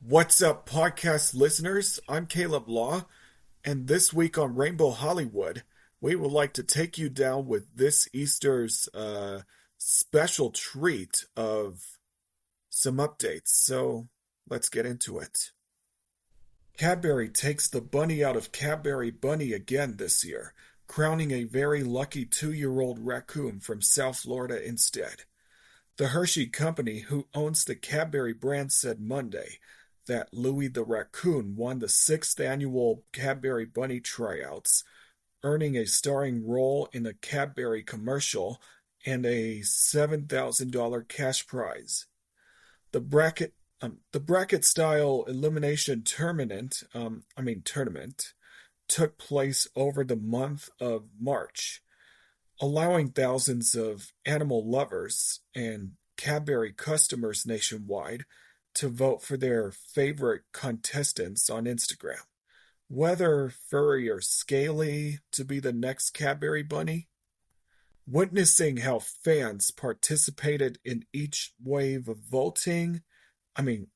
What's up, podcast listeners? I'm Caleb Law, and this week on Rainbow Hollywood, we would like to take you down with this Easter's special treat of some updates. So let's get into it. Cadbury takes the bunny out of Cadbury Bunny again this year, crowning a very lucky 2-year-old raccoon from South Florida instead. The Hershey Company, who owns the Cadbury brand, said Monday that Louie the raccoon won the 6th annual Cadbury Bunny Tryouts, earning a starring role in a Cadbury commercial and a $7,000 cash prize. The bracket style elimination tournament took place over the month of March, allowing thousands of animal lovers and Cadbury customers nationwide to vote for their favorite contestants on Instagram, whether furry or scaly, to be the next Cadbury bunny. Witnessing how fans participated in each wave of voting, and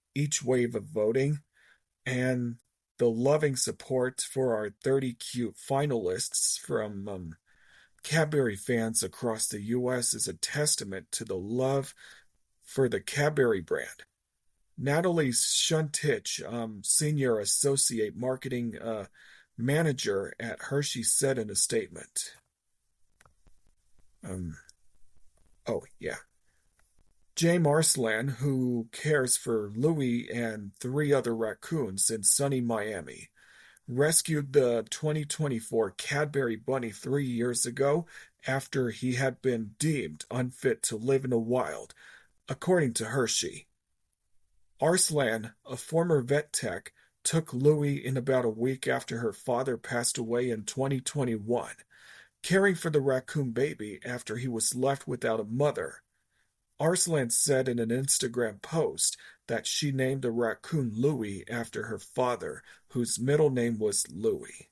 the loving support for our 30 cute finalists from Cadbury fans across the U.S. is a testament to the love for the Cadbury brand. Natalie Shuntich, Senior Associate Marketing Manager at Hershey, said in a statement. Jay Marsland, who cares for Louie and 3 other raccoons in sunny Miami, rescued the 2024 Cadbury bunny 3 years ago after he had been deemed unfit to live in the wild, according to Hershey. Arslan, a former vet tech, took Louie in about a week after her father passed away in 2021, caring for the raccoon baby after he was left without a mother. Arslan said in an Instagram post that she named the raccoon Louie after her father, whose middle name was Louie.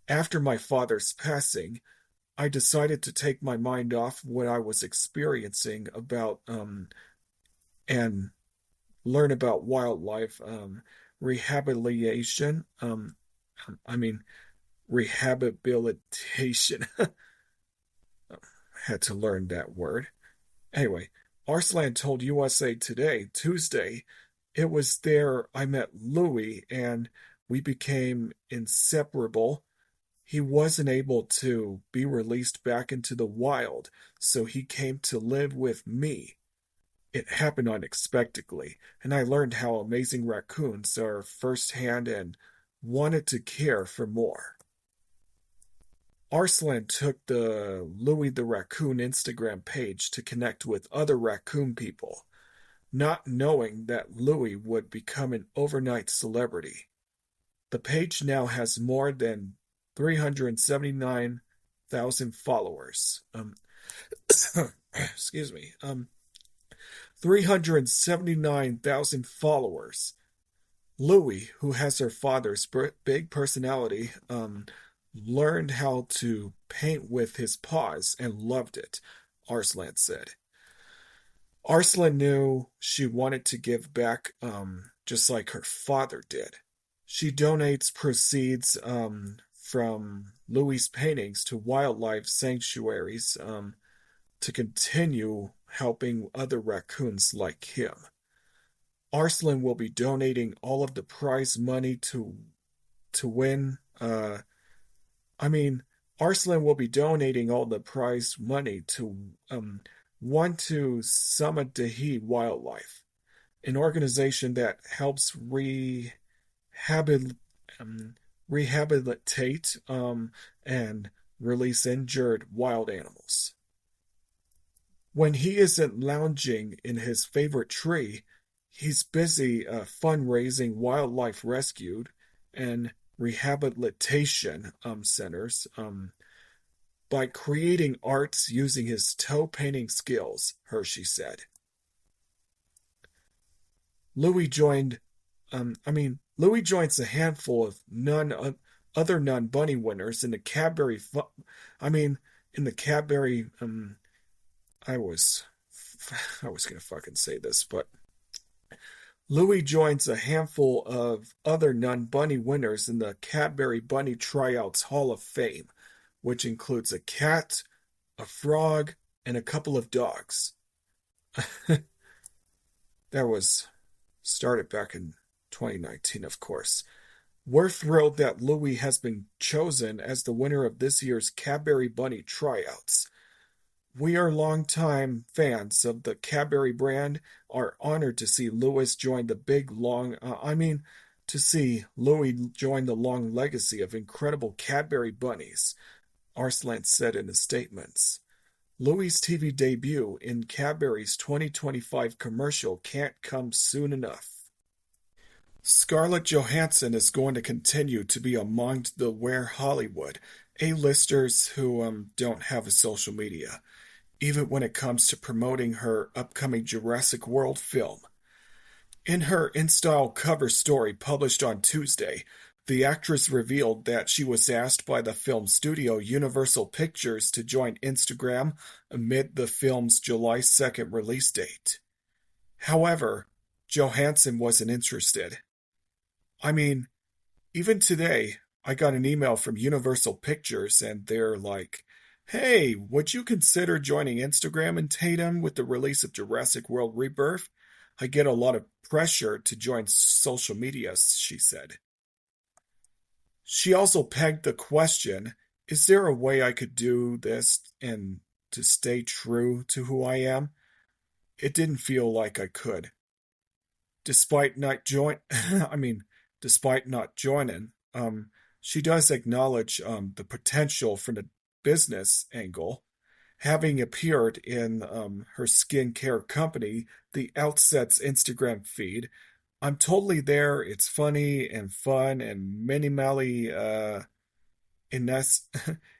After my father's passing, I decided to take my mind off what I was experiencing and learn about wildlife rehabilitation. Rehabilitation. Had to learn that word. Anyway, Arslan told USA Today Tuesday, "It was there I met Louie and we became inseparable. He wasn't able to be released back into the wild, so he came to live with me. It happened unexpectedly, and I learned how amazing raccoons are firsthand and wanted to care for more." Arslan took the Louie the Raccoon Instagram page to connect with other raccoon people, not knowing that Louie would become an overnight celebrity. The page now has more than 379,000 followers. Excuse me. 379,000 followers. Louie, who has her father's big personality, learned how to paint with his paws and loved it, Arslan said. Arslan knew she wanted to give back just like her father did. She donates proceeds from Louie's paintings to wildlife sanctuaries to continue helping other raccoons like him. Arslan will be donating all of the prize money to win. Arslan will be donating all the prize money to One to Samadahi Wildlife, an organization that helps rehabilitate and release injured wild animals. When he isn't lounging in his favorite tree, he's busy fundraising wildlife rescued and rehabilitation centers by creating arts using his toe painting skills, Hershey said. Louie joins a handful of other non-bunny winners in the Cadbury. I was gonna fucking say this, but Louis joins a handful of other non-bunny winners in the Cadbury Bunny Tryouts Hall of Fame, which includes a cat, a frog, and a couple of dogs. That was started back in 2019, of course. We're thrilled that Louis has been chosen as the winner of this year's Cadbury Bunny Tryouts. We are longtime fans of the Cadbury brand, are honored to see Louis join the big long, to see Louis join the long legacy of incredible Cadbury bunnies, Arslan said in his statements. Louis' TV debut in Cadbury's 2025 commercial can't come soon enough. Scarlett Johansson is going to continue to be among the Where Hollywood A-listers who don't have a social media, even when it comes to promoting her upcoming Jurassic World film. In her InStyle cover story published on Tuesday, the actress revealed that she was asked by the film studio Universal Pictures to join Instagram amid the film's July 2nd release date. However, Johansson wasn't interested. I mean, even today, I got an email from Universal Pictures and they're like, hey, would you consider joining Instagram and Tatum with the release of Jurassic World Rebirth? I get a lot of pressure to join social media, she said. She also pegged the question, is there a way I could do this and to stay true to who I am? It didn't feel like I could. Despite not joining, she does acknowledge the potential from the business angle, having appeared in her skincare company, The Outset's Instagram feed. I'm totally there. It's funny and fun and minimally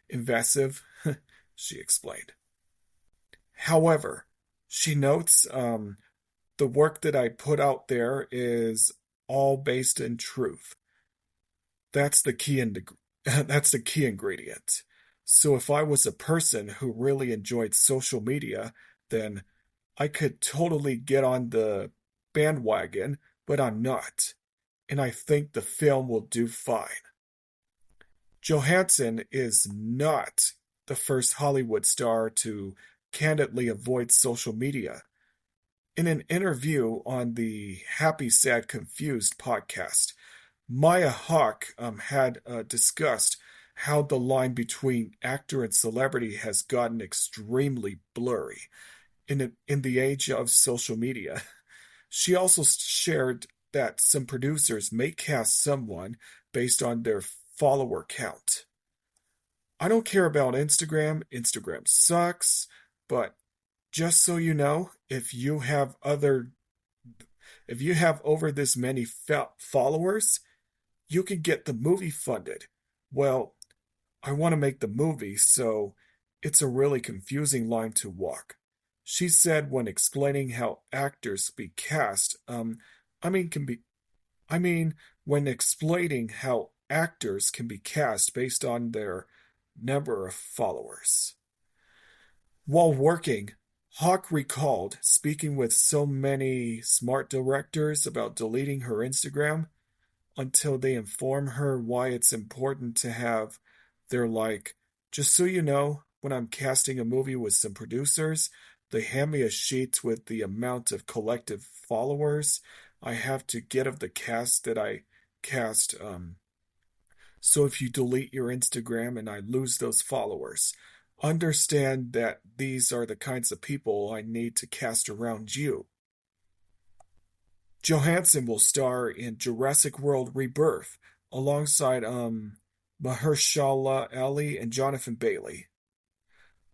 invasive, she explained. However, she notes the work that I put out there is all based in truth. That's the key that's the key ingredient. So if I was a person who really enjoyed social media, then I could totally get on the bandwagon, but I'm not. And I think the film will do fine. Johansson is not the first Hollywood star to candidly avoid social media. In an interview on the Happy, Sad, Confused podcast, Maya Hawke had discussed how the line between actor and celebrity has gotten extremely blurry in the age of social media. She also shared that some producers may cast someone based on their follower count. I don't care about Instagram. Instagram sucks, but just so you know, if you have over this many followers, you can get the movie funded. Well, I want to make the movie, so it's a really confusing line to walk. She said when explaining how actors be cast, when explaining how actors can be cast based on their number of followers. While working, Hawke recalled speaking with so many smart directors about deleting her Instagram until they inform her why it's important to have their just so you know, when I'm casting a movie with some producers, they hand me a sheet with the amount of collective followers I have to get of the cast that I cast. So if you delete your Instagram and I lose those followers, understand that these are the kinds of people I need to cast around you. Johansson will star in Jurassic World Rebirth alongside Mahershala Ali and Jonathan Bailey.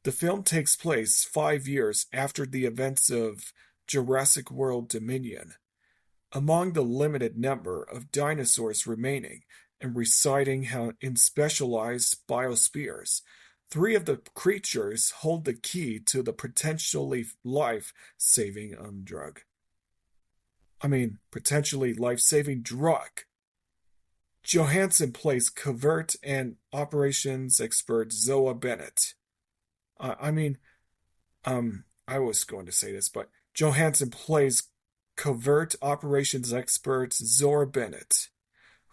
The film takes place 5 years after the events of Jurassic World Dominion. Among the limited number of dinosaurs remaining and residing in specialized biospheres, 3 of the creatures hold the key to the potentially life-saving drug. Potentially life-saving drug. Johansson plays covert and operations expert Zoa Bennett. I was going to say this, but Johansson plays covert operations expert Zora Bennett,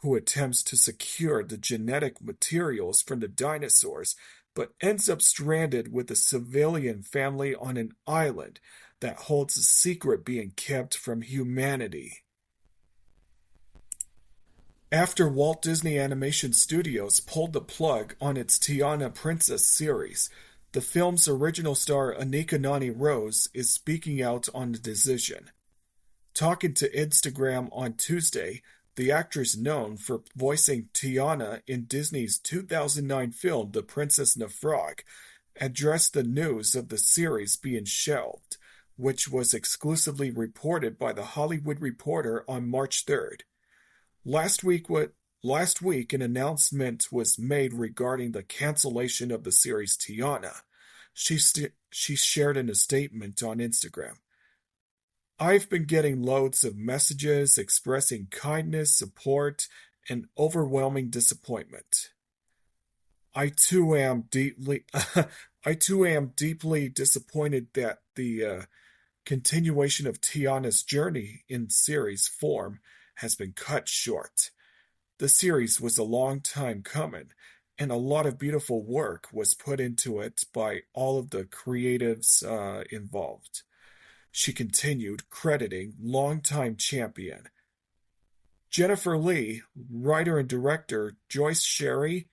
who attempts to secure the genetic materials from the dinosaurs but ends up stranded with a civilian family on an island that holds a secret being kept from humanity. After Walt Disney Animation Studios pulled the plug on its Tiana Princess series, the film's original star Anika Nani Rose is speaking out on the decision. Talking to Instagram on Tuesday, the actress known for voicing Tiana in Disney's 2009 film The Princess and the Frog addressed the news of the series being shelved, which was exclusively reported by The Hollywood Reporter on March 3rd. Last week, an announcement was made regarding the cancellation of the series Tiana. She shared in a statement on Instagram. I've been getting loads of messages expressing kindness, support, and overwhelming disappointment. I too am deeply disappointed that the continuation of Tiana's journey in series form has been cut short. The series was a long time coming, and a lot of beautiful work was put into it by all of the creatives involved. She continued, crediting longtime champion Jennifer Lee, writer and director Joyce Sherry,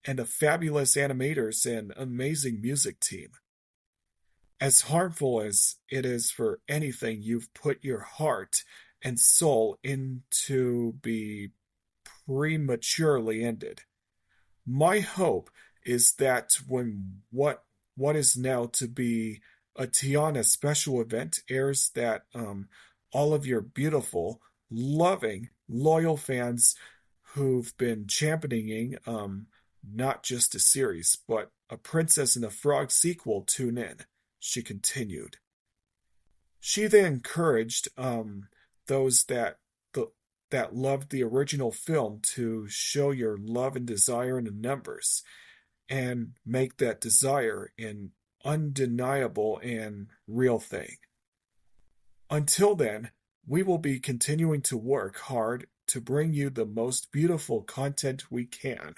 and the fabulous animators and amazing music team. As harmful as it is for anything you've put your heart and soul into be prematurely ended, my hope is that when what is now to be a Tiana special event airs, that all of your beautiful, loving, loyal fans who've been championing not just a series, but a Princess and the Frog sequel tune in, she continued. She then encouraged those that loved the original film to show your love and desire in the numbers and make that desire an undeniable and real thing. Until then, we will be continuing to work hard to bring you the most beautiful content we can.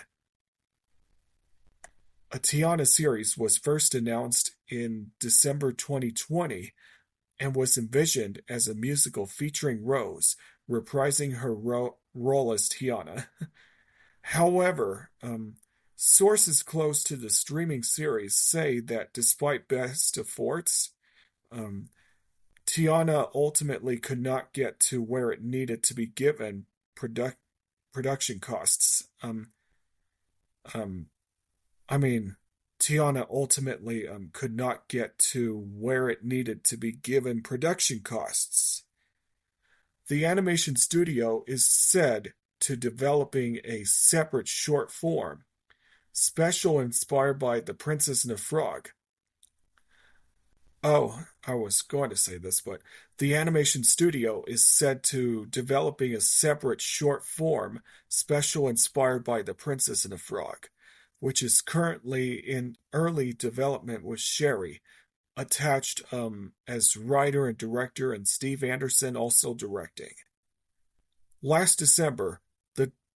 A Tiana series was first announced in December 2020 and was envisioned as a musical featuring Rose, reprising her role as Tiana. However, sources close to the streaming series say that despite best efforts, Tiana ultimately could not get to where it needed to be given production costs. Tiana ultimately could not get to where it needed to be given production costs. The animation studio is said to developing a separate short form, special inspired by The Princess and the Frog. Oh, I was going to say this, but the animation studio is said to developing a separate short form, special inspired by The Princess and the Frog, which is currently in early development with Sherry, attached as writer and director, and Steve Anderson also directing. Last December,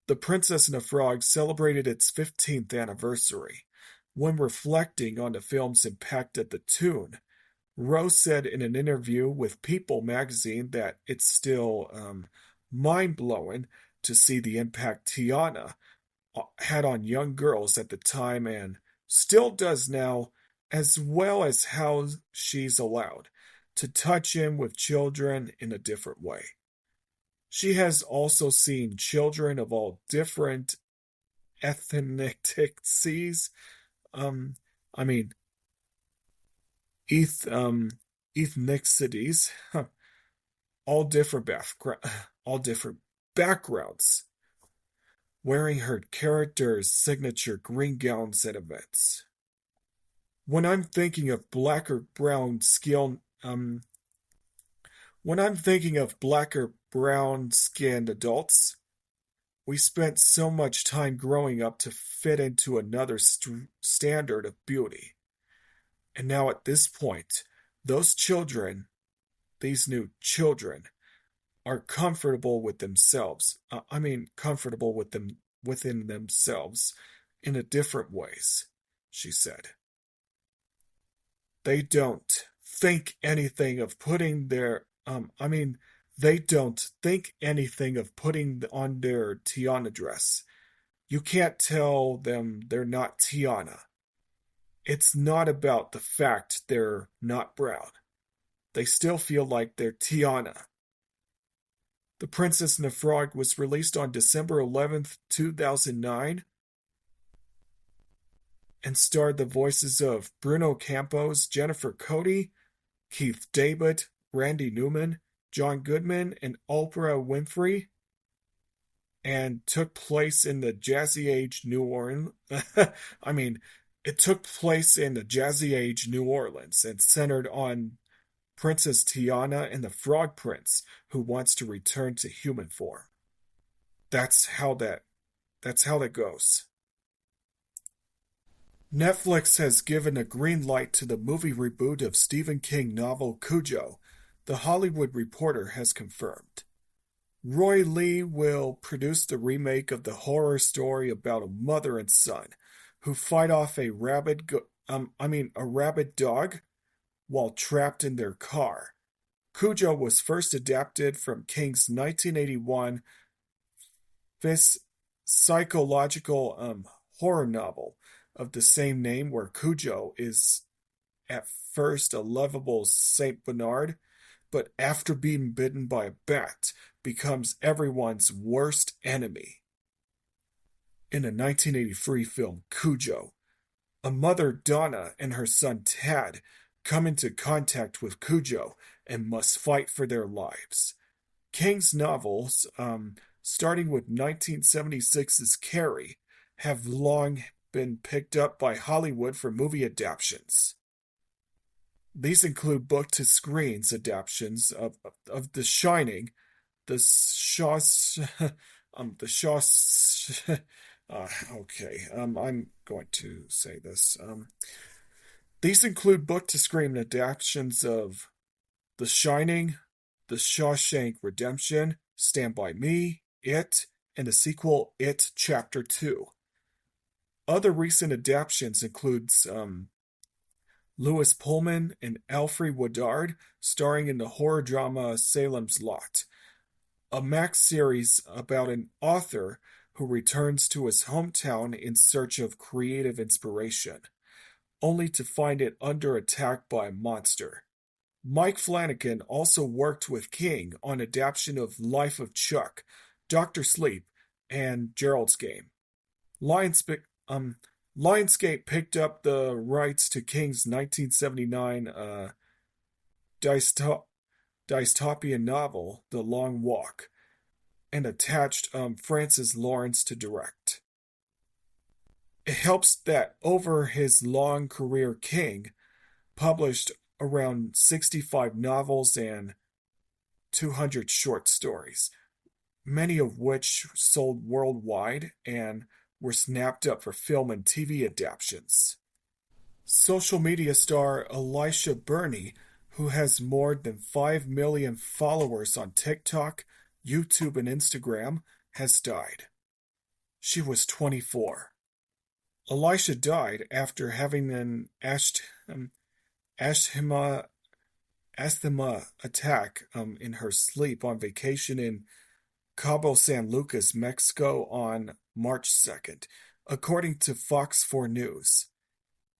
the Princess and the Frog celebrated its 15th anniversary. When reflecting on the film's impact at the tune, Rose said in an interview with People magazine that it's still mind-blowing to see the impact Tiana had on young girls at the time and still does now, as well as how she's allowed to touch in with children in a different way. She has also seen children of all different ethnicities, ethnicities, all different backgrounds, wearing her character's signature green gowns at events. When I'm thinking of black or brown skinned adults, we spent so much time growing up to fit into another standard of beauty. And now at this point, these new children, are comfortable with themselves. Comfortable with them within themselves in a different ways, she said. They don't think anything of putting their they don't think anything of putting on their Tiana dress. You can't tell them they're not Tiana. It's not about the fact they're not brown. They still feel like they're Tiana. The Princess and the Frog was released on December 11th, 2009, and starred the voices of Bruno Campos, Jennifer Cody, Keith David, Randy Newman, John Goodman, and Oprah Winfrey, and took place in the Jazzy Age New Orleans. It took place in the Jazzy Age New Orleans and centered on Princess Tiana and the Frog Prince, who wants to return to human form. That's how that goes. Netflix has given a green light to the movie reboot of Stephen King novel Cujo, The Hollywood Reporter has confirmed. Roy Lee will produce the remake of the horror story about a mother and son who fight off a rabid dog while trapped in their car. Cujo was first adapted from King's 1981 psychological horror novel of the same name, where Cujo is at first a lovable Saint Bernard, but after being bitten by a bat, becomes everyone's worst enemy. In a 1983 film, Cujo, a mother, Donna, and her son, Tad, come into contact with Cujo and must fight for their lives. King's novels, starting with 1976's Carrie, have long been picked up by Hollywood for movie adaptations. These include book-to-screen adaptations of The Shining, I'm going to say this. These include book-to-screen adaptations of The Shining, The Shawshank Redemption, Stand By Me, It, and the sequel It Chapter 2. Other recent adaptations includes Lewis Pullman and Alfred Woodard, starring in the horror drama Salem's Lot, a Max series about an author who returns to his hometown in search of creative inspiration, only to find it under attack by a monster. Mike Flanagan also worked with King on adaptation of Life of Chuck, Dr. Sleep, and Gerald's Game. Lionsgate picked up the rights to King's 1979 dystopian novel, The Long Walk, and attached Francis Lawrence to direct. It helps that over his long career, King published around 65 novels and 200 short stories, many of which sold worldwide and were snapped up for film and TV adaptations. Social media star Elisha Burney, who has more than 5 million followers on TikTok, YouTube, and Instagram, has died. She was 24. Elisha died after having an asthma attack in her sleep on vacation in Cabo San Lucas, Mexico on March 2nd, according to Fox 4 News.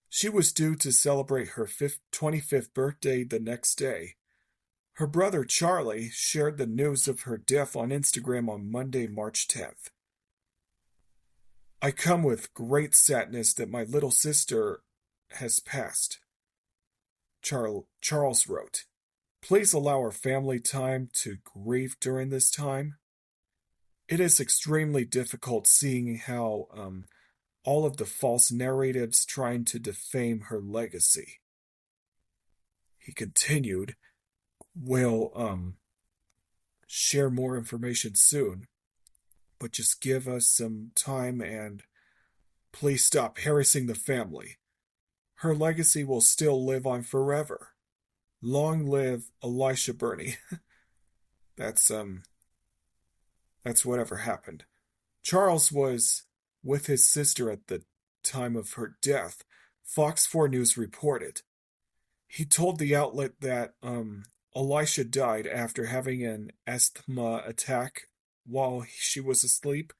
She was due to celebrate her 25th birthday the next day. Her brother Charlie shared the news of her death on Instagram on Monday, March 10th. I come with great sadness that my little sister has passed, Charles wrote. Please allow our family time to grieve during this time. It is extremely difficult seeing how all of the false narratives trying to defame her legacy. He continued, we'll share more information soon, but just give us some time and please stop harassing the family. Her legacy will still live on forever. Long live Elisha Burney. That's that's whatever happened. Charles was with his sister at the time of her death, Fox 4 News reported. He told the outlet that Elisha died after having an asthma attack while she was asleep.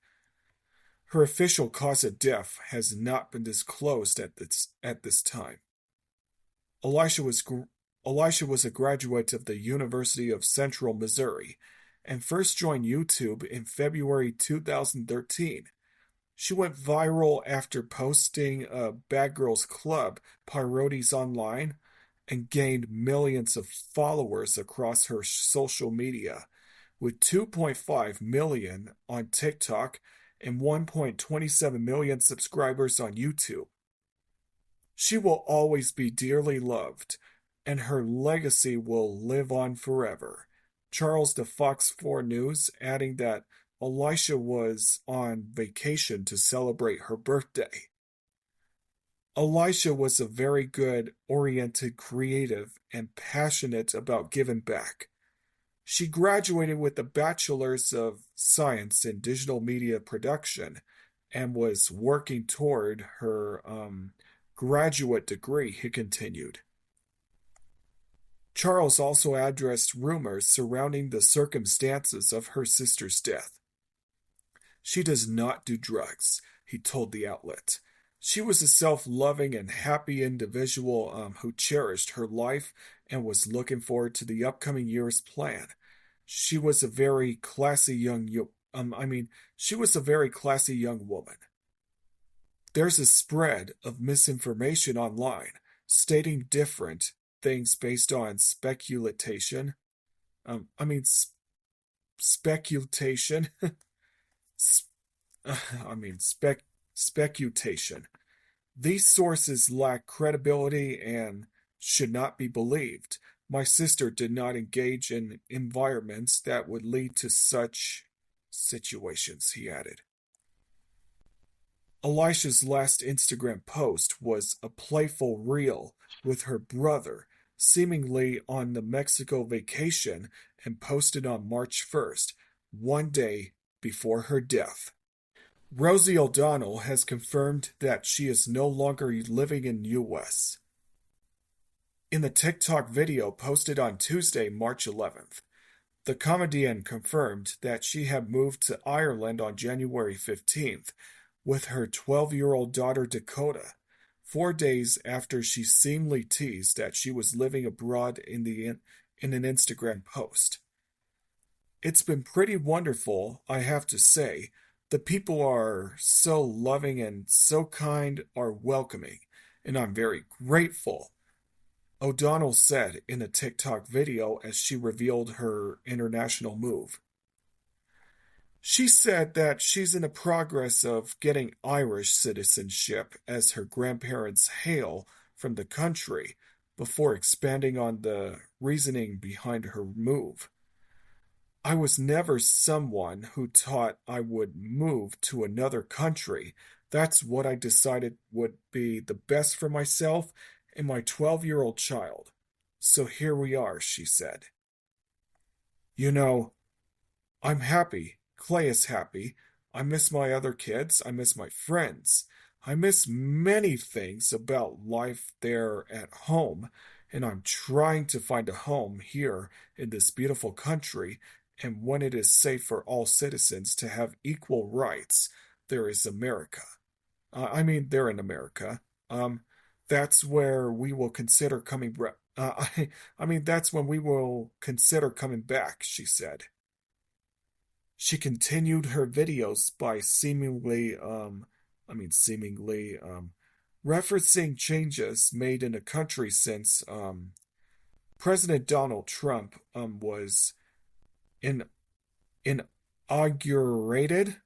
Her official cause of death has not been disclosed at this time. Elisha was Elisha was a graduate of the University of Central Missouri and first joined YouTube in February 2013. She went viral after posting a Bad Girls Club parodies online and gained millions of followers across her social media, with 2.5 million on TikTok and 1.27 million subscribers on YouTube. She will always be dearly loved, and her legacy will live on forever. Charles to Fox 4 News, adding that Elisha was on vacation to celebrate her birthday. Elisha was a very good, oriented, creative, and passionate about giving back. She graduated with a Bachelor's of Science in Digital Media Production and was working toward her graduate degree, he continued. Charles also addressed rumors surrounding the circumstances of her sister's death. She does not do drugs, he told the outlet. She was a self-loving and happy individual who cherished her life and was looking forward to the upcoming year's plan. She was a very classy young she was a very classy young woman. There's a spread of misinformation online stating different things based on speculation. Speculation. Speculation. These sources lack credibility and should not be believed. My sister did not engage in environments that would lead to such situations, he added. Elisha's last Instagram post was a playful reel with her brother, seemingly on the Mexico vacation, and posted on March 1st, one day before her death. Rosie O'Donnell has confirmed that she is no longer living in the U.S. In the TikTok video posted on Tuesday, March 11th, the comedian confirmed that she had moved to Ireland on January 15th with her 12-year-old daughter Dakota, 4 days after she seemingly teased that she was living abroad in an Instagram post. It's been pretty wonderful, I have to say. The people are so loving and so kind, are welcoming, and I'm very grateful, O'Donnell said in a TikTok video as she revealed her international move. She said that she's in the progress of getting Irish citizenship as her grandparents hail from the country before expanding on the reasoning behind her move. I was never someone who thought I would move to another country. That's what I decided would be the best for myself and my 12-year-old child. So here we are, she said. You know, I'm happy. Clay is happy. I miss my other kids. I miss my friends. I miss many things about life there at home, and I'm trying to find a home here in this beautiful country. And when it is safe for all citizens to have equal rights, there is America. They're in America. That's where we will consider coming. That's when we will consider coming back, she said. She continued her videos by seemingly referencing changes made in the country since President Donald Trump was inaugurated.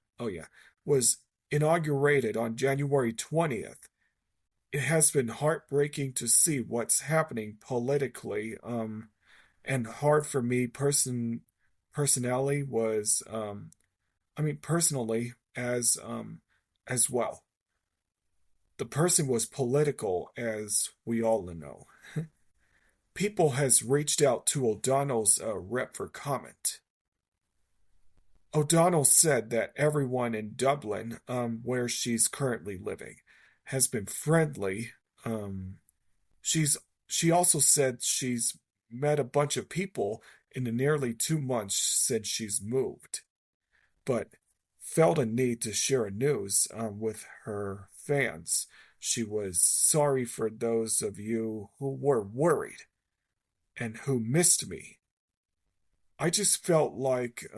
Was inaugurated on January 20th. It has been heartbreaking to see what's happening politically, and hard for me personally as well. The person was political, as we all know. People has reached out to O'Donnell's rep for comment. O'Donnell said that everyone in Dublin, where she's currently living, has been friendly. Um, she's she also said she's met a bunch of people in the nearly 2 months since she's moved, but felt a need to share news with her fans. She was sorry for those of you who were worried and who missed me. I just felt like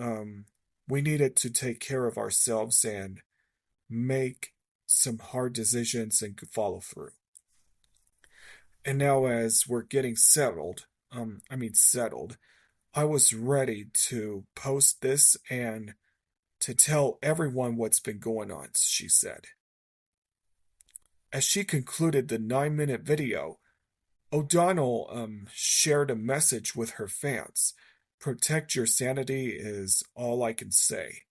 we needed to take care of ourselves and make some hard decisions and follow through. And now, as we're getting settled, I was ready to post this and to tell everyone what's been going on, she said. As she concluded the 9-minute video, O'Donnell shared a message with her fans. Protect your sanity is all I can say.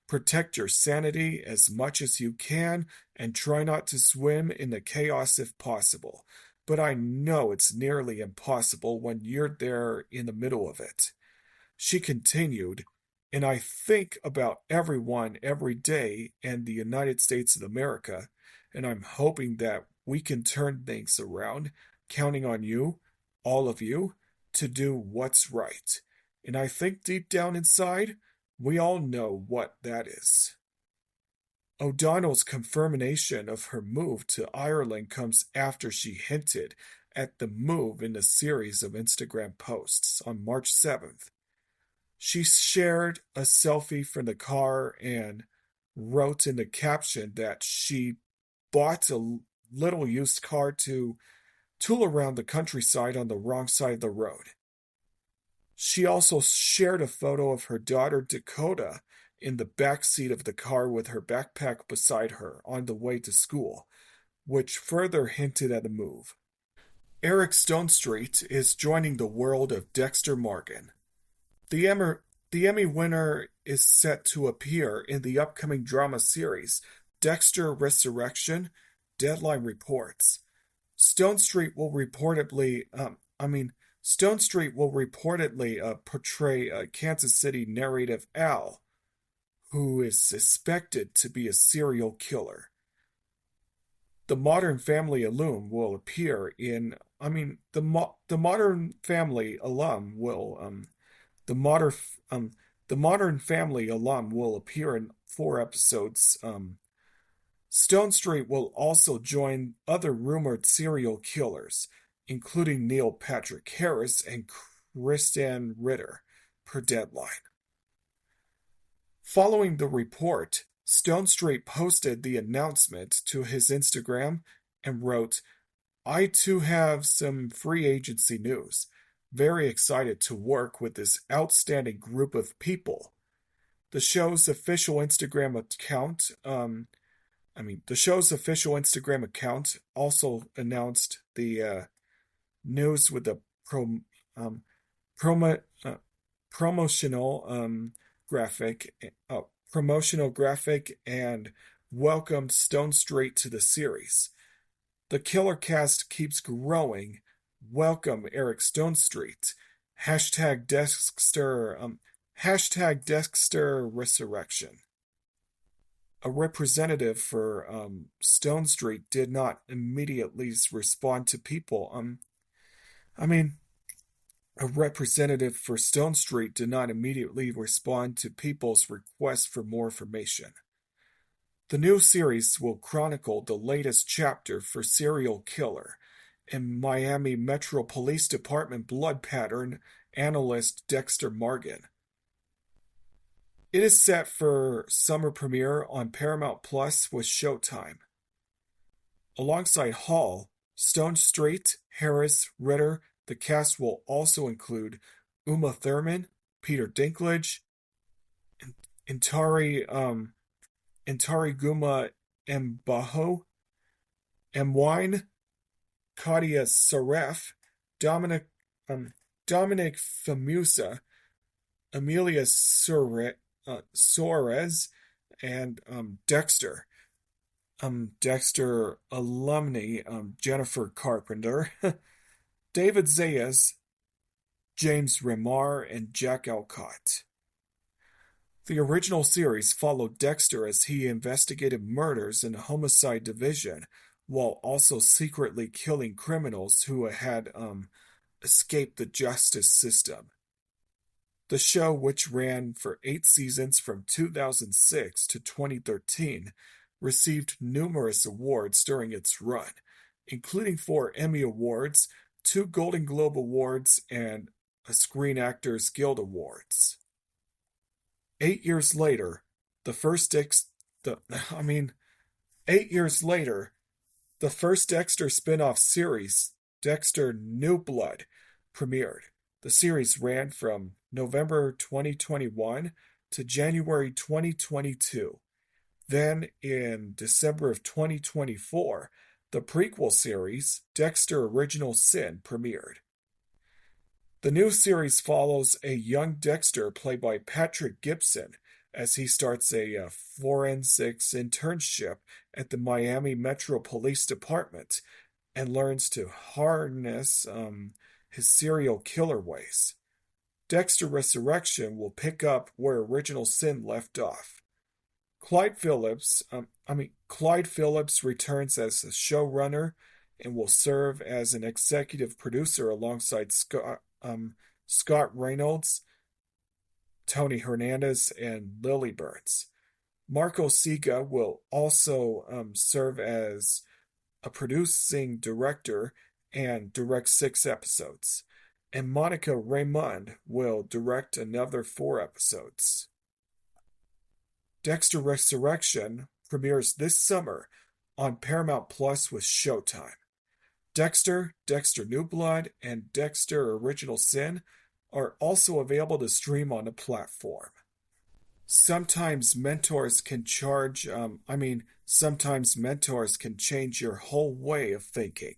Protect your sanity as much as you can and try not to swim in the chaos if possible. But I know it's nearly impossible when you're there in the middle of it. She continued, and I think about everyone every day in the United States of America, and I'm hoping that we can turn things around, counting on you, all of you, to do what's right. And I think deep down inside, we all know what that is. O'Donnell's confirmation of her move to Ireland comes after she hinted at the move in a series of Instagram posts on March 7th. She shared a selfie from the car and wrote in the caption that she bought a little used car to tool around the countryside on the wrong side of the road. She also shared a photo of her daughter Dakota in the back seat of the car with her backpack beside her on the way to school, which further hinted at a move. Eric Stonestreet is joining the world of Dexter Morgan. The Emmy winner is set to appear in the upcoming drama series Dexter Resurrection, Deadline reports. Stonestreet will reportedly portray a Kansas City narrative Al, who is suspected to be a serial killer. The Modern Family alum will appear in. The Modern Family alum will. The Modern Family alum will appear in 4 episodes. Stonestreet will also join other rumored serial killers, including Neil Patrick Harris and Kristen Ritter, per Deadline. Following the report, Stonestreet posted the announcement to his Instagram and wrote, I too have some free agency news. Very excited to work with this outstanding group of people. The show's official Instagram account also announced the news with a promotional graphic and welcomed Stonestreet to the series. The killer cast keeps growing. Welcome Eric Stonestreet. Hashtag Dexter Resurrection. A representative for Stonestreet did not immediately respond to people. A representative for Stonestreet did not immediately respond to people's requests for more information. The new series will chronicle the latest chapter for serial killer and Miami Metro Police Department blood pattern analyst Dexter Morgan. It is set for summer premiere on Paramount Plus with Showtime. Alongside Hall, Stonestreet, Harris, Ritter, the cast will also include Uma Thurman, Peter Dinklage, Intari Guma Mbaho, Mwine, Katia Saref, Dominic Famusa, Amelia Soares, and Dexter. Dexter alumni Jennifer Carpenter, David Zayas, James Remar, and Jack Alcott. The original series followed Dexter as he investigated murders in a homicide division while also secretly killing criminals who had escaped the justice system. The show, which ran for 8 seasons from 2006 to 2013, received numerous awards during its run, including 4 Emmy Awards, 2 Golden Globe Awards, and a Screen Actors Guild Awards. 8 years later, the first Dex, the I mean, 8 years later, the first Dexter spin-off series, Dexter New Blood, premiered. The series ran from November 2021 to January 2022. Then, in December of 2024, the prequel series, Dexter Original Sin, premiered. The new series follows a young Dexter played by Patrick Gibson as he starts a forensics internship at the Miami Metro Police Department and learns to harness his serial killer ways. Dexter Resurrection will pick up where Original Sin left off. Clyde Phillips returns as a showrunner and will serve as an executive producer alongside Scott Reynolds, Tony Hernandez, and Lily Burns. Marco Siga will also serve as a producing director and direct 6 episodes. And Monica Raymond will direct another 4 episodes. Dexter Resurrection premieres this summer on Paramount Plus with Showtime. Dexter, Dexter New Blood, and Dexter Original Sin are also available to stream on the platform. Sometimes mentors can change your whole way of thinking.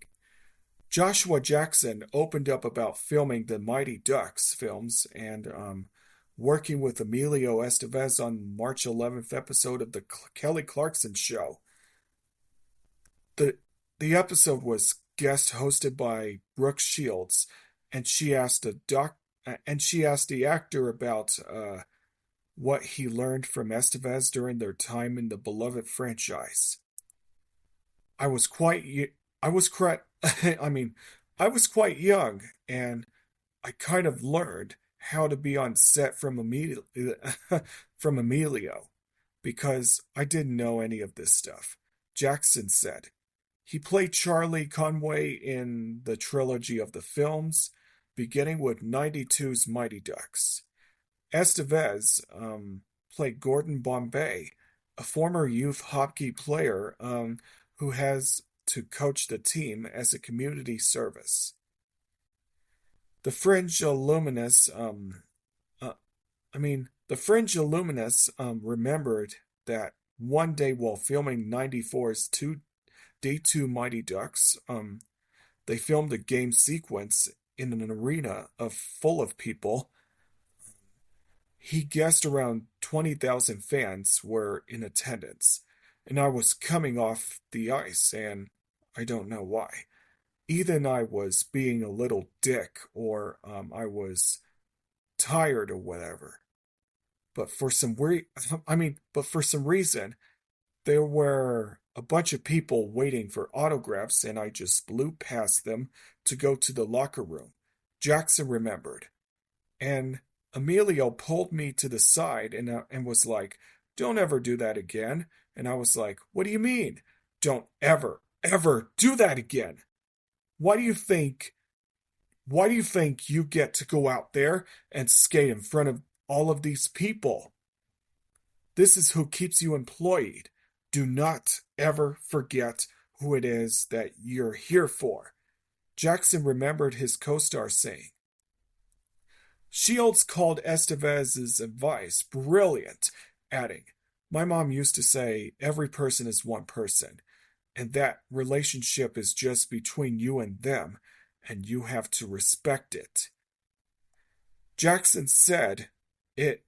Joshua Jackson opened up about filming the Mighty Ducks films and working with Emilio Estevez on March 11th episode of the Kelly Clarkson Show. The episode was guest hosted by Brooke Shields, and she asked the actor about what he learned from Estevez during their time in the beloved franchise. I was quite young, and I kind of learned how to be on set from Emilio, because I didn't know any of this stuff. Jackson said. He played Charlie Conway in the trilogy of the films, beginning with 92's Mighty Ducks. Estevez played Gordon Bombay, a former youth hockey player who has to coach the team as a community service. The Fringe Illuminous remembered that one day while filming 94's D2 Mighty Ducks, they filmed a game sequence in an arena full of people. He guessed around 20,000 fans were in attendance, and I was coming off the ice, and I don't know why. Either I was being a little dick, or I was tired or whatever. But for some reason, there were a bunch of people waiting for autographs, and I just blew past them to go to the locker room. Jackson remembered. And Emilio pulled me to the side and was like, "Don't ever do that again." And I was like, "What do you mean? Don't ever do that again? Why do you think you get to go out there and skate in front of all of these people? This is who keeps you employed. Do not ever forget who it is that you're here for." Jackson remembered his co-star saying. Shields called Estevez's advice brilliant, adding, "My mom used to say every person is one person, and that relationship is just between you and them, and you have to respect it." Jackson said it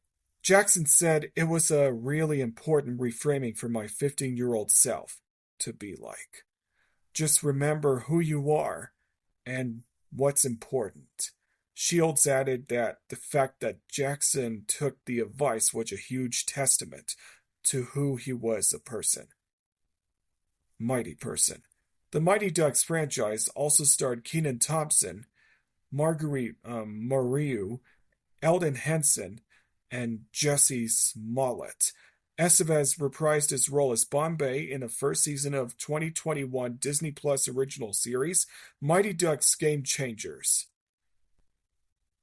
was a really important reframing for my 15-year-old self to be like. Just remember who you are and what's important. Shields added that the fact that Jackson took the advice was a huge testament to who he was a person. Mighty person. The Mighty Ducks franchise also starred Kenan Thompson, Marguerite Moriu, Eldon Henson, and Jesse Smollett. Estevez reprised his role as Bombay in the first season of 2021 Disney Plus original series, Mighty Ducks Game Changers.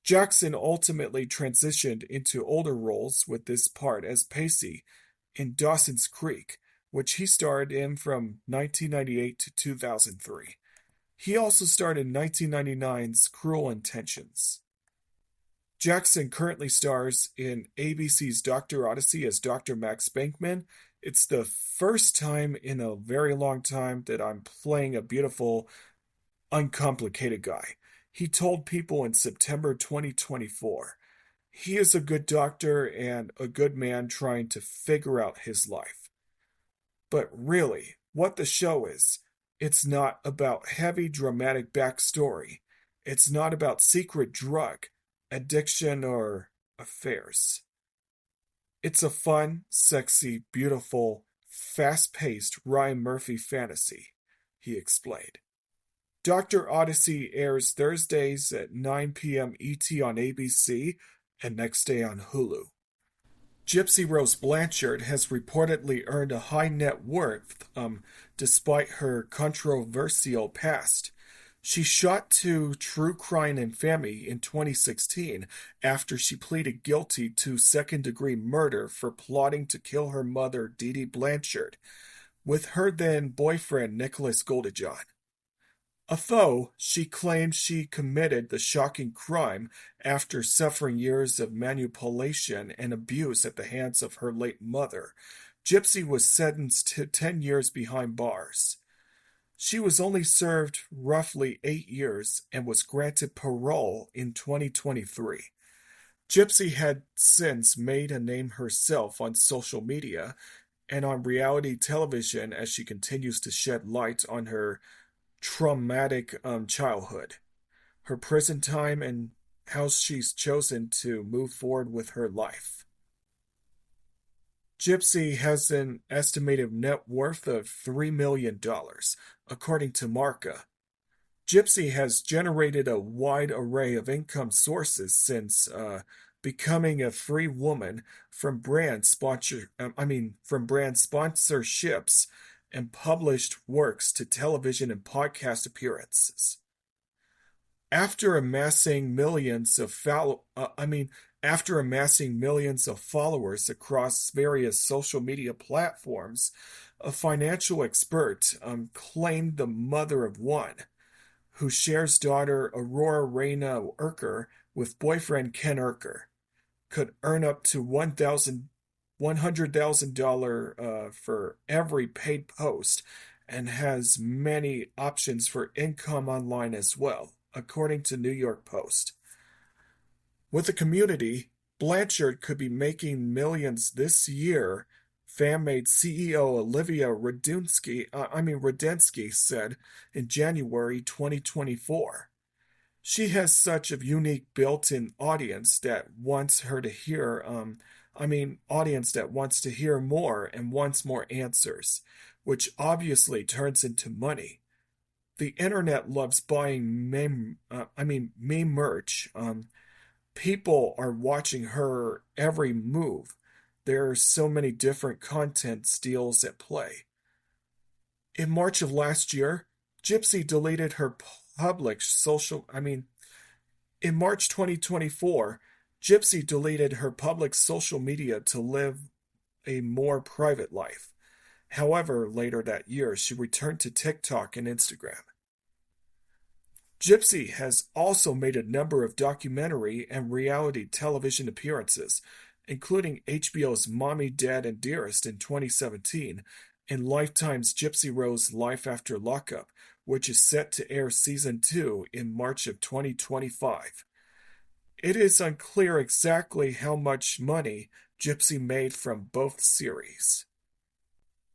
Jackson ultimately transitioned into older roles with this part as Pacey in Dawson's Creek, which he starred in from 1998 to 2003. He also starred in 1999's Cruel Intentions. Jackson currently stars in ABC's Dr. Odyssey as Dr. Max Bankman. It's the first time in a very long time that I'm playing a beautiful, uncomplicated guy. He told People in September 2024. He is a good doctor and a good man trying to figure out his life. But really, what the show is, it's not about heavy dramatic backstory. It's not about secret drug, addiction, or affairs. It's a fun, sexy, beautiful, fast-paced Ryan Murphy fantasy, he explained. Dr. Odyssey airs Thursdays at 9 p.m. ET on ABC and next day on Hulu. Gypsy Rose Blanchard has reportedly earned a high net worth despite her controversial past. She shot to true crime infamy in 2016 after she pleaded guilty to second-degree murder for plotting to kill her mother, Dee Dee Blanchard, with her then-boyfriend Nicholas Goldejohn. Although she claimed she committed the shocking crime after suffering years of manipulation and abuse at the hands of her late mother, Gypsy was sentenced to 10 years behind bars. She was only served roughly 8 years and was granted parole in 2023. Gypsy had since made a name herself on social media and on reality television as she continues to shed light on her traumatic childhood, her prison time, and how she's chosen to move forward with her life. Gypsy has an estimated net worth of $3 million, according to Marca. Gypsy has generated a wide array of income sources since becoming a free woman from brand sponsorships and published works to television and podcast appearances. After amassing millions of followers across various social media platforms, a financial expert claimed the mother of one, who shares daughter Aurora Reyna Urker with boyfriend Ken Urker, could earn up to $100,000 for every paid post and has many options for income online as well, according to New York Post. With the community, Blanchard could be making millions this year, FanMade CEO Olivia Rudensky said in January 2024. She has such a unique built-in audience that wants her to hear, audience that wants to hear more and wants more answers, which obviously turns into money. The internet loves buying meme merch. People are watching her every move. There are so many different content deals at play. In March of last year, Gypsy deleted her in March 2024, Gypsy deleted her public social media to live a more private life. However, later that year, she returned to TikTok and Instagram. Gypsy has also made a number of documentary and reality television appearances, including HBO's Mommy, Dad, and Dearest in 2017 and Lifetime's Gypsy Rose Life After Lockup, which is set to air Season 2 in March of 2025. It is unclear exactly how much money Gypsy made from both series.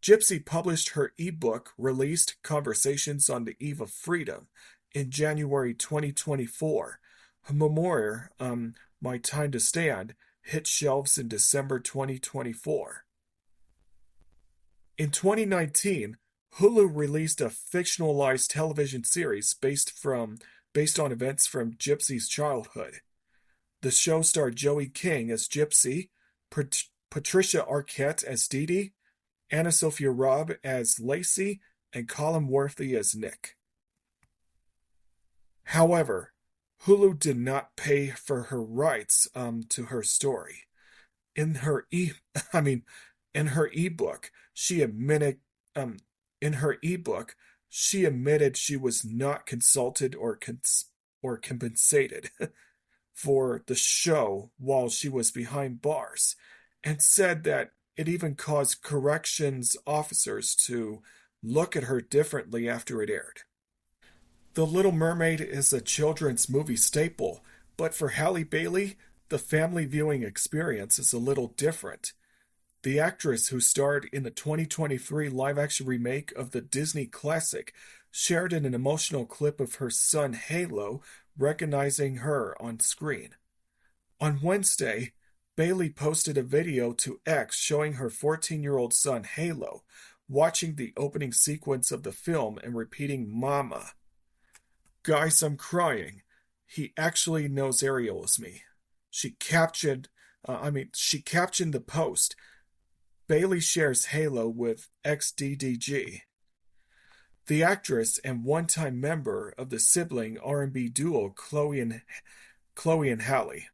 Gypsy published her ebook, Released Conversations on the Eve of Freedom, in January 2024. Memoir, My Time to Stand, hit shelves in December 2024. In 2019, Hulu released a fictionalized television series based on events from Gypsy's childhood. The show starred Joey King as Gypsy, Patricia Arquette as Dee Dee, Anna Sophia Robb as Lacey, and Colin Worthy as Nick. However, Hulu did not pay for her rights to her story. In her e I mean in her ebook, she admitted um in her ebook she admitted she was not consulted or compensated for the show while she was behind bars, and said that it even caused corrections officers to look at her differently after it aired. The Little Mermaid is a children's movie staple, but for Halle Bailey, the family viewing experience is a little different. The actress who starred in the 2023 live action remake of the Disney classic shared in an emotional clip of her son Halo recognizing her on screen. On Wednesday, Bailey posted a video to X showing her 14-year-old son Halo watching the opening sequence of the film and repeating "Mama." "Guys, I'm crying. He actually knows Ariel is me." She captioned the post. Bailey shares Halo with XDDG. The actress and one-time member of the sibling R&B duo Chloe and Halle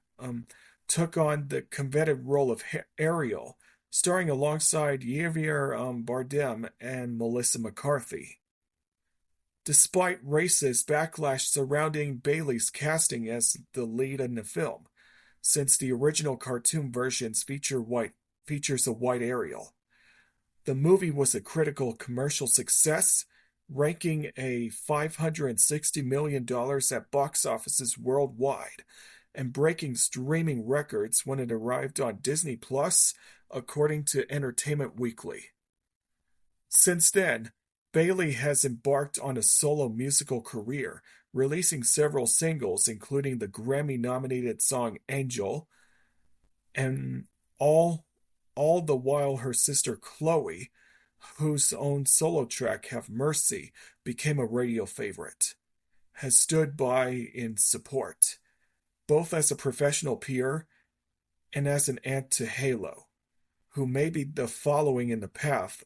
took on the coveted role of Ariel, starring alongside Javier Bardem and Melissa McCarthy. Despite racist backlash surrounding Bailey's casting as the lead in the film, since the original cartoon versions features a white Ariel. The movie was a critical commercial success, ranking a $560 million at box offices worldwide, and breaking streaming records when it arrived on Disney Plus, according to Entertainment Weekly. Since then, Bailey has embarked on a solo musical career, releasing several singles, including the Grammy-nominated song "Angel," and all the while her sister Chloe, whose own solo track "Have Mercy" became a radio favorite, has stood by in support, both as a professional peer and as an aunt to Halo, who may be following in the path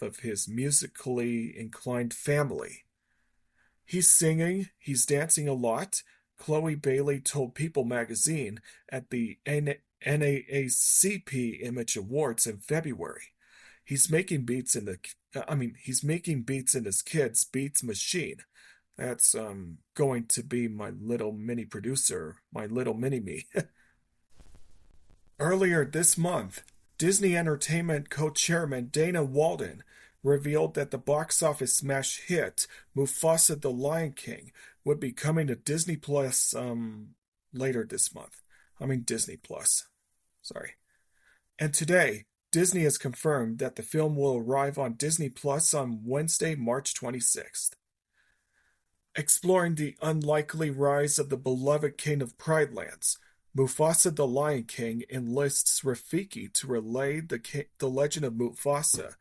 of his musically inclined family. "He's singing, he's dancing a lot," Chloe Bailey told People magazine at the NAACP Image Awards in February. He's making beats in his kid's beats machine. That's going to be my little mini producer, my little mini me. Earlier this month, Disney Entertainment co-chairman Dana Walden revealed that the box office smash hit Mufasa the Lion King would be coming to Disney Plus later this month. Disney Plus. Sorry. And today, Disney has confirmed that the film will arrive on Disney Plus on Wednesday, March 26th. Exploring the unlikely rise of the beloved king of Pride Lands, Mufasa the Lion King enlists Rafiki to relay the legend of Mufasa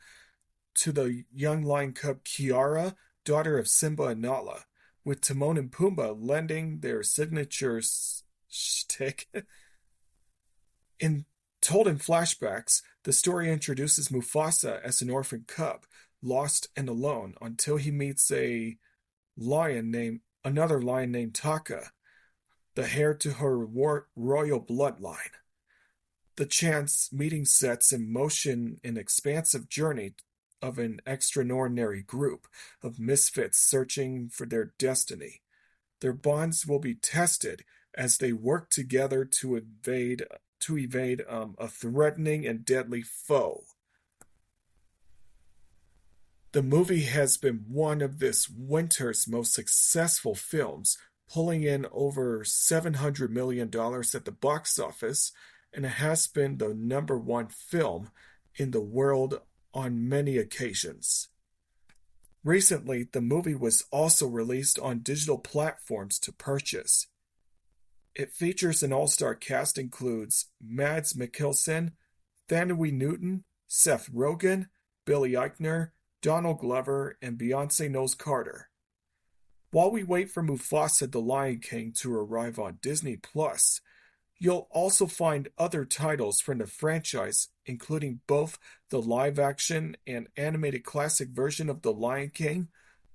to the young lion cub Kiara, daughter of Simba and Nala, with Timon and Pumbaa lending their signature shtick. Told in flashbacks, the story introduces Mufasa as an orphan cub, lost and alone, until he meets another lion named Taka, the heir to her royal bloodline. The chance meeting sets in motion an expansive journey of an extraordinary group of misfits searching for their destiny. Their bonds will be tested as they work together to evade a threatening and deadly foe. The movie has been one of this winter's most successful films, pulling in over $700 million at the box office, and it has been the #1 film in the world on many occasions. Recently, the movie was also released on digital platforms to purchase. It features an all-star cast includes Mads Mikkelsen, Thanaway Newton, Seth Rogen, Billy Eichner, Donald Glover, and Beyonce Knowles Carter. While we wait for Mufasa the Lion King to arrive on Disney Plus, you'll also find other titles from the franchise, including both the live-action and animated classic version of The Lion King,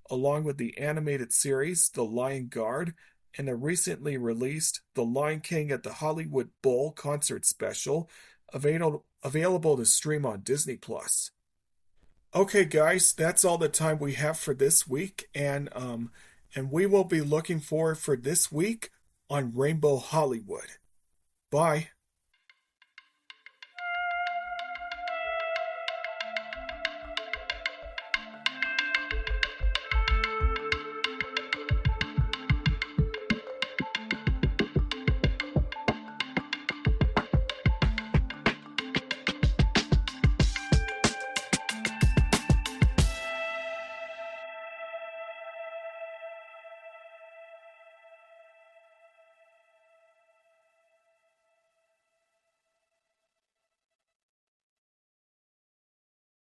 along with the animated series The Lion Guard, and the recently released The Lion King at the Hollywood Bowl concert special, available to stream on Disney Plus. Okay, guys, that's all the time we have for this week, and we will be looking forward for this week on Rainbow Hollywood. Bye.